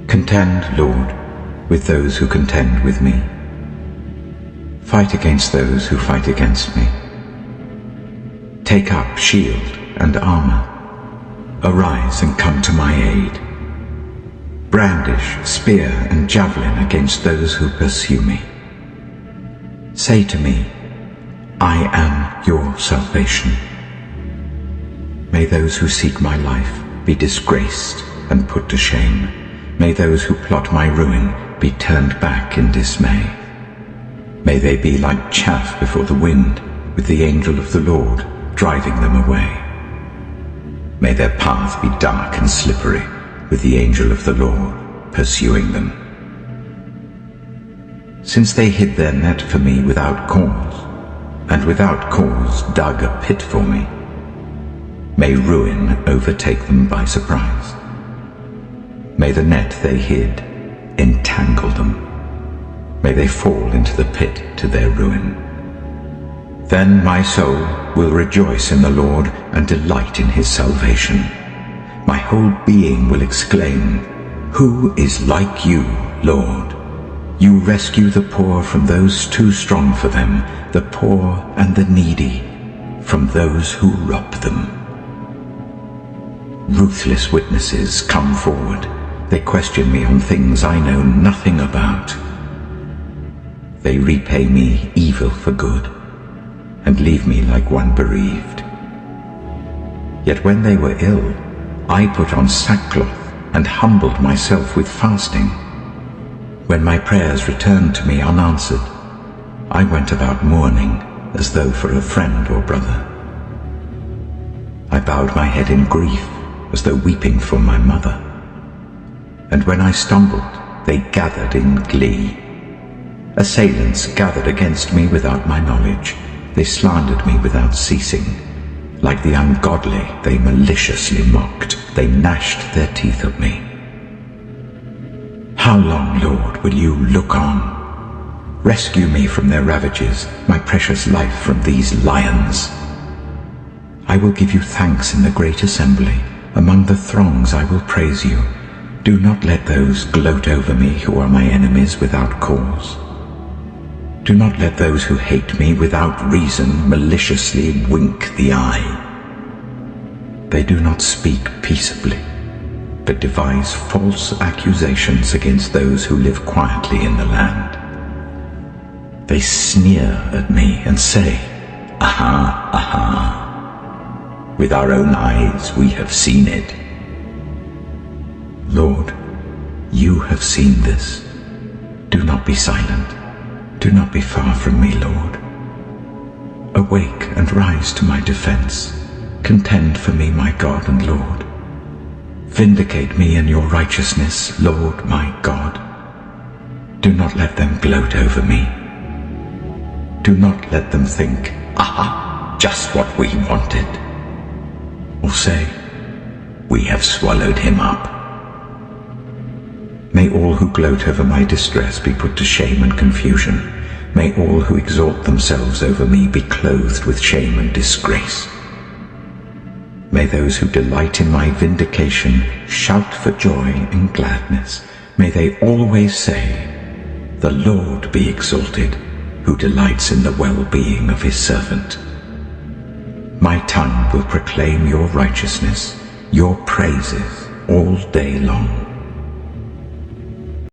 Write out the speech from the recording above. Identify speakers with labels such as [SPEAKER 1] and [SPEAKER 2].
[SPEAKER 1] Contend, Lord, with those who contend with me. Fight against those who fight against me. Take up shield and armor. Arise and come to my aid. Brandish spear and javelin against those who pursue me. Say to me, I am your salvation. May those who seek my life be disgraced and put to shame. May those who plot my ruin be turned back in dismay. May they be like chaff before the wind, with the angel of the Lord driving them away. May their path be dark and slippery, with the angel of the Lord pursuing them. Since they hid their net for me without cause, and without cause dug a pit for me, may ruin overtake them by surprise. May the net they hid entangle them. May they fall into the pit to their ruin. Then my soul will rejoice in the Lord and delight in his salvation. My whole being will exclaim, Who is like you, Lord? You rescue the poor from those too strong for them, the poor and the needy from those who rob them. Ruthless witnesses come forward. They question me on things I know nothing about. They repay me evil for good, and leave me like one bereaved. Yet when they were ill, I put on sackcloth and humbled myself with fasting. When my prayers returned to me unanswered, I went about mourning as though for a friend or brother. I bowed my head in grief as though weeping for my mother. And when I stumbled, they gathered in glee. Assailants gathered against me without my knowledge. They slandered me without ceasing. Like the ungodly, they maliciously mocked. They gnashed their teeth at me. How long, Lord, will you look on? Rescue me from their ravages, my precious life from these lions. I will give you thanks in the great assembly. Among the throngs I will praise you. Do not let those gloat over me who are my enemies without cause. Do not let those who hate me without reason maliciously wink the eye. They do not speak peaceably, but devise false accusations against those who live quietly in the land. They sneer at me and say, Aha, aha. With our own eyes we have seen it. Lord, you have seen this. Do not be silent. Do not be far from me, Lord. Awake and rise to my defense. Contend for me, my God and Lord. Vindicate me in your righteousness, Lord my God. Do not let them gloat over me. Do not let them think, Aha, just what we wanted. Or say, We have swallowed him up. May all who gloat over my distress be put to shame and confusion. May all who exalt themselves over me be clothed with shame and disgrace. May those who delight in my vindication shout for joy and gladness. May they always say, The Lord be exalted, who delights in the well-being of his servant. My tongue will proclaim your righteousness, your praises all day long.